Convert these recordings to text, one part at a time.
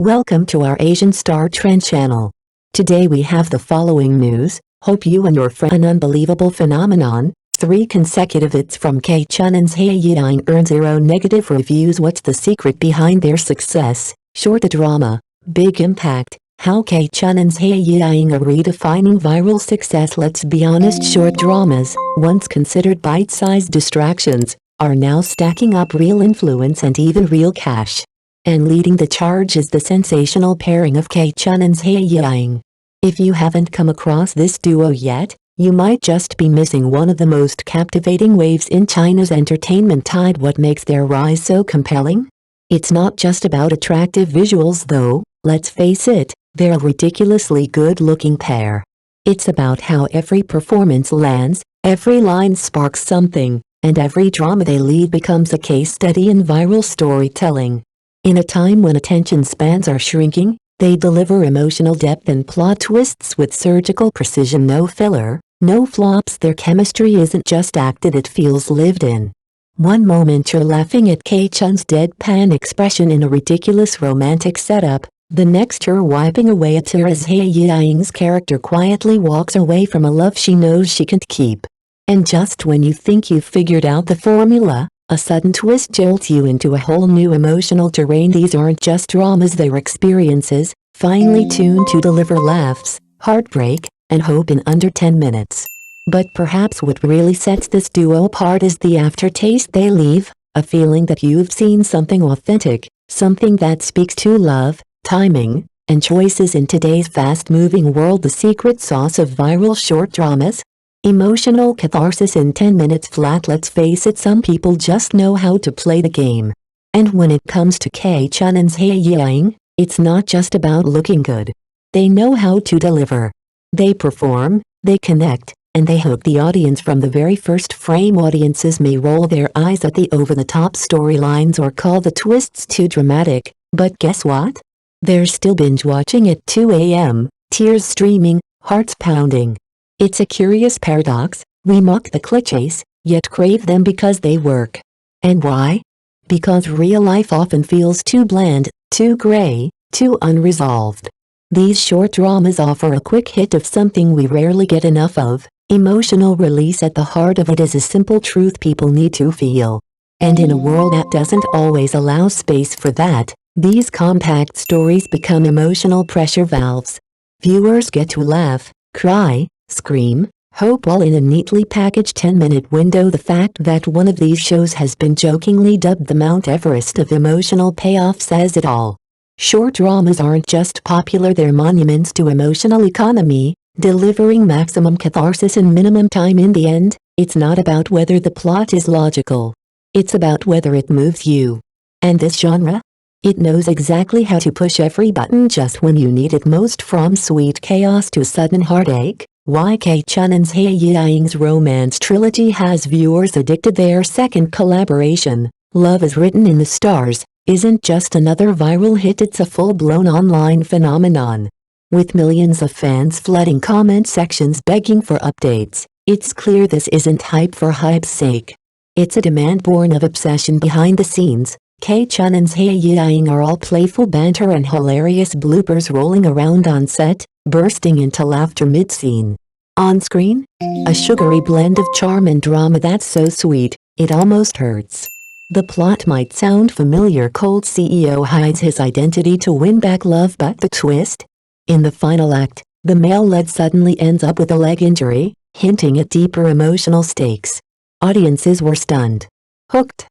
Welcome to our Asian Star Trend channel. Today we have the following news. Hope you and your friend. An unbelievable phenomenon. 3 consecutive hits from Chun and Zhai Yiying earn 0 negative reviews. What's the secret behind their success? Short drama, big impact. How Chun and Zhai Yiying are redefining viral success. Let's be honest, short dramas, once considered bite-sized distractions, are now stacking up real influence and even real cash. And leading the charge is the sensational pairing of Chun and Zhai Yiying. If you haven't come across this duo yet, you might just be missing one of the most captivating waves in China's entertainment tide. What makes their rise so compelling? It's not just about attractive visuals though, let's face it, they're a ridiculously good-looking pair. It's about how every performance lands, every line sparks something, and every drama they lead becomes a case study in viral storytelling. In a time when attention spans are shrinking, they deliver emotional depth and plot twists with surgical precision. No filler, no flops. Their chemistry isn't just acted, it feels lived in. One moment you're laughing at Chun's deadpan expression in a ridiculous romantic setup, the next you're wiping away a tear as Zhai Yiying's character quietly walks away from a love she knows she can't keep. And just when you think you've figured out the formula, a sudden twist jolts you into a whole new emotional terrain. These aren't just dramas, they're experiences, finely tuned to deliver laughs, heartbreak, and hope in under 10 minutes. But perhaps what really sets this duo apart is the aftertaste they leave, a feeling that you've seen something authentic, something that speaks to love, timing, and choices in today's fast-moving world. The secret sauce of viral short dramas? Emotional catharsis in 10 minutes flat. Let's face it, some people just know how to play the game. And when it comes to Chun and Zhai Yiying, it's not just about looking good. They know how to deliver. They perform, they connect, and they hook the audience from the very first frame. Audiences may roll their eyes at the over-the-top storylines or call the twists too dramatic, but guess what? They're still binge-watching at 2 a.m., tears streaming, hearts pounding. It's a curious paradox. We mock the clichés, yet crave them because they work. And why? Because real life often feels too bland, too gray, too unresolved. These short dramas offer a quick hit of something we rarely get enough of, emotional release. At the heart of it is a simple truth people need to feel. And in a world that doesn't always allow space for that, these compact stories become emotional pressure valves. Viewers get to laugh, cry, scream, hope, all in a neatly packaged 10-minute window. The fact that one of these shows has been jokingly dubbed the Mount Everest of emotional payoff says it all. Short dramas aren't just popular, they're monuments to emotional economy, delivering maximum catharsis in minimum time. In the end, it's not about whether the plot is logical. It's about whether it moves you. And this genre? It knows exactly how to push every button just when you need it most. From sweet chaos to sudden heartache, why Chun and Zhai Yiying's romance trilogy has viewers addicted. Their second collaboration, Love is Written in the Stars, isn't just another viral hit, it's a full-blown online phenomenon. With millions of fans flooding comment sections begging for updates, it's clear this isn't hype for hype's sake. It's a demand born of obsession behind the scenes. Chun and Zhai Yiying are all playful banter and hilarious bloopers rolling around on set, bursting into laughter mid-scene. On screen, a sugary blend of charm and drama that's so sweet, it almost hurts. The plot might sound familiar. Cold CEO hides his identity to win back love, but the twist? In the final act, the male lead suddenly ends up with a leg injury, hinting at deeper emotional stakes. Audiences were stunned. Hooked.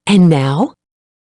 And now?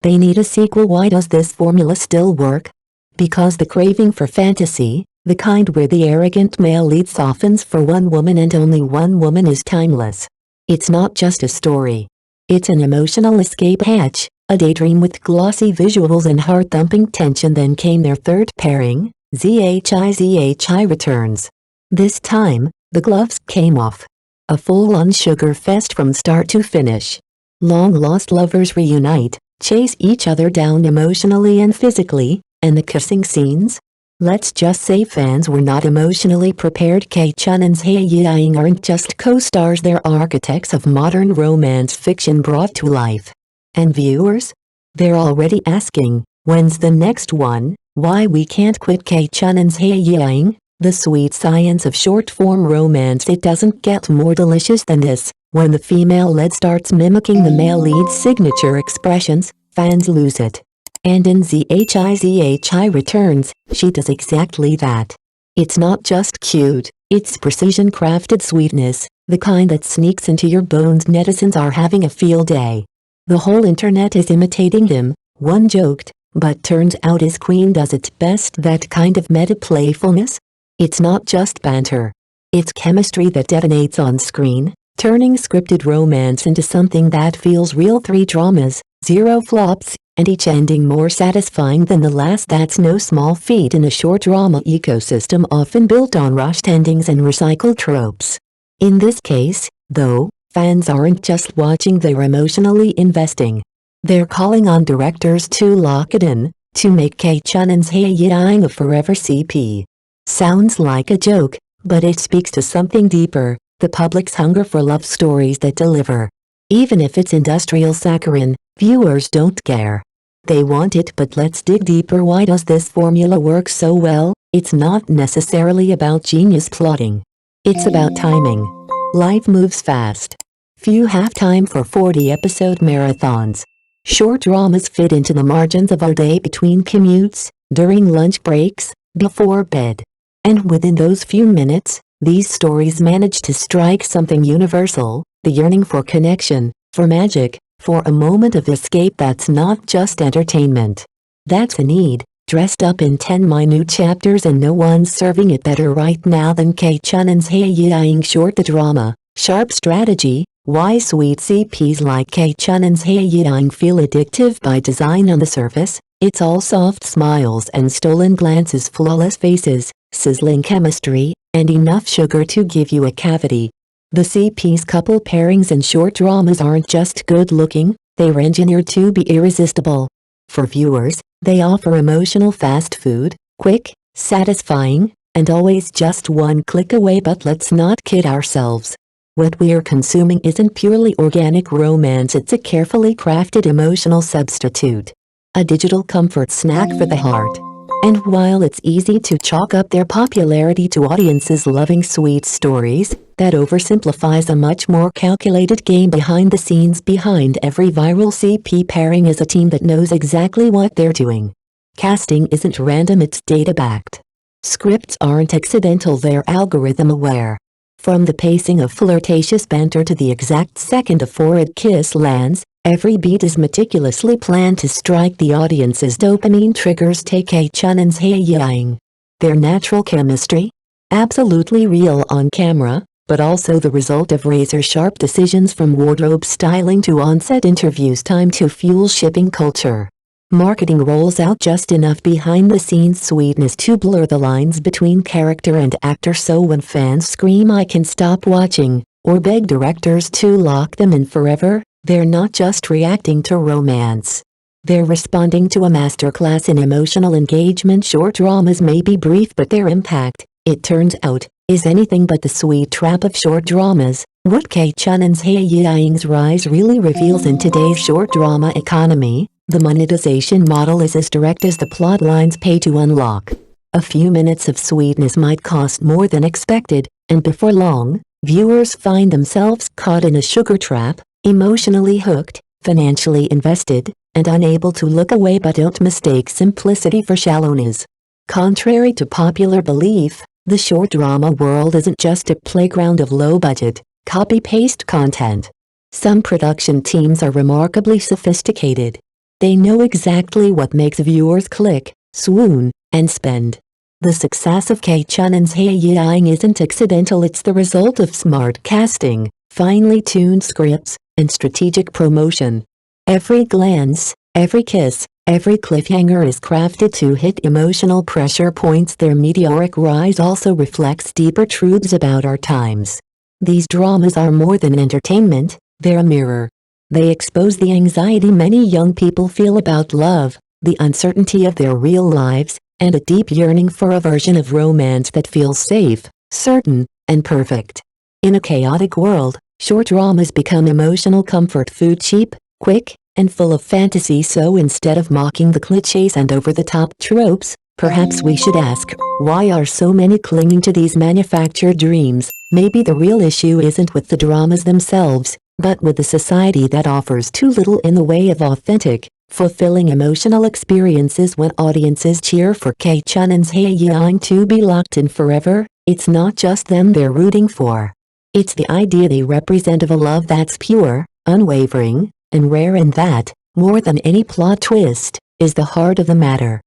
They need a sequel. Why does this formula still work? Because the craving for fantasy, the kind where the arrogant male lead softens for one woman and only one woman, is timeless. It's not just a story. It's an emotional escape hatch, a daydream with glossy visuals and heart-thumping tension. Then came their third pairing, Zhai returns. This time, the gloves came off. A full-on sugar fest from start to finish. Long-lost lovers reunite, chase each other down emotionally and physically, and the kissing scenes? Let's just say fans were not emotionally prepared. Chun and Zhai Yiying aren't just co-stars, they're architects of modern romance fiction brought to life. And viewers? They're already asking, when's the next one? Why we can't quit Chun and Zhai Yiying, the sweet science of short-form romance. It doesn't get more delicious than this. When the female lead starts mimicking the male lead's signature expressions, fans lose it. And in Zhai Returns, she does exactly that. It's not just cute, it's precision-crafted sweetness, the kind that sneaks into your bones. Netizens are having a field day. The whole internet is imitating him, one joked, but turns out his queen does its best. That kind of meta-playfulness? It's not just banter. It's chemistry that detonates on screen, turning scripted romance into something that feels real. 3 dramas, 0 flops, and each ending more satisfying than the last. That's no small feat in a short drama ecosystem often built on rushed endings and recycled tropes. In this case, though, fans aren't just watching, they're emotionally investing. They're calling on directors to lock it in, to make Chun and Zhai Yiying a forever CP. Sounds like a joke, but it speaks to something deeper, the public's hunger for love stories that deliver. Even if it's industrial saccharine, viewers don't care. They want it. But let's dig deeper. Why does this formula work so well? It's not necessarily about genius plotting. It's about timing. Life moves fast. Few have time for 40-episode marathons. Short dramas fit into the margins of our day, between commutes, during lunch breaks, before bed. And within those few minutes, these stories manage to strike something universal, the yearning for connection, for magic, for a moment of escape. That's not just entertainment. That's a need, dressed up in 10 minute chapters, and no one's serving it better right now than Chun and Zhai Yiying. Short, the drama, sharp strategy. Why sweet CPs like Chun and Zhai Yiying feel addictive by design. On the surface, it's all soft smiles and stolen glances, flawless faces, sizzling chemistry, and enough sugar to give you a cavity. The CP's couple pairings in short dramas aren't just good-looking, they're engineered to be irresistible. For viewers, they offer emotional fast food, quick, satisfying, and always just one click away. But let's not kid ourselves. What we're consuming isn't purely organic romance, it's a carefully crafted emotional substitute. A digital comfort snack for the heart. And while it's easy to chalk up their popularity to audiences loving sweet stories, that oversimplifies a much more calculated game behind the scenes. Behind every viral CP pairing is a team that knows exactly what they're doing. Casting isn't random, it's data-backed. Scripts aren't accidental, they're algorithm-aware. From the pacing of flirtatious banter to the exact second a forward kiss lands, every beat is meticulously planned to strike the audience's dopamine triggers. Take Chun and Zhai Yiying. Their natural chemistry? Absolutely real on camera, but also the result of razor-sharp decisions, from wardrobe styling to on-set interviews timed to fuel shipping culture. Marketing rolls out just enough behind-the-scenes sweetness to blur the lines between character and actor, so when fans scream "I can stop watching," or beg directors to lock them in forever, they're not just reacting to romance. They're responding to a masterclass in emotional engagement. Short dramas may be brief, but their impact, it turns out, is anything but the sweet trap of short dramas. What Chun and Zhai Yiying's rise really reveals: in today's short drama economy, the monetization model is as direct as the plot lines pay to unlock. A few minutes of sweetness might cost more than expected, and before long, viewers find themselves caught in a sugar trap, emotionally hooked, financially invested, and unable to look away. But don't mistake simplicity for shallowness. Contrary to popular belief, the short drama world isn't just a playground of low-budget, copy-paste content. Some production teams are remarkably sophisticated. They know exactly what makes viewers click, swoon, and spend. The success of Chun and Zhai Yiying isn't accidental, it's the result of smart casting, finely tuned scripts, and strategic promotion. Every glance, every kiss, every cliffhanger is crafted to hit emotional pressure points. Their meteoric rise also reflects deeper truths about our times. These dramas are more than entertainment, they're a mirror. They expose the anxiety many young people feel about love, the uncertainty of their real lives, and a deep yearning for a version of romance that feels safe, certain, and perfect. In a chaotic world, short dramas become emotional comfort food, cheap, quick, and full of fantasy. So instead of mocking the clichés and over-the-top tropes, Perhaps we should ask, why are so many clinging to these manufactured dreams? Maybe the real issue isn't with the dramas themselves, but with the society that offers too little in the way of authentic, fulfilling emotional experiences. When audiences cheer for Chun and Zhai Yiying to be locked in forever, it's not just them they're rooting for. It's the idea they represent of a love that's pure, unwavering, and rare, and that, more than any plot twist, is the heart of the matter.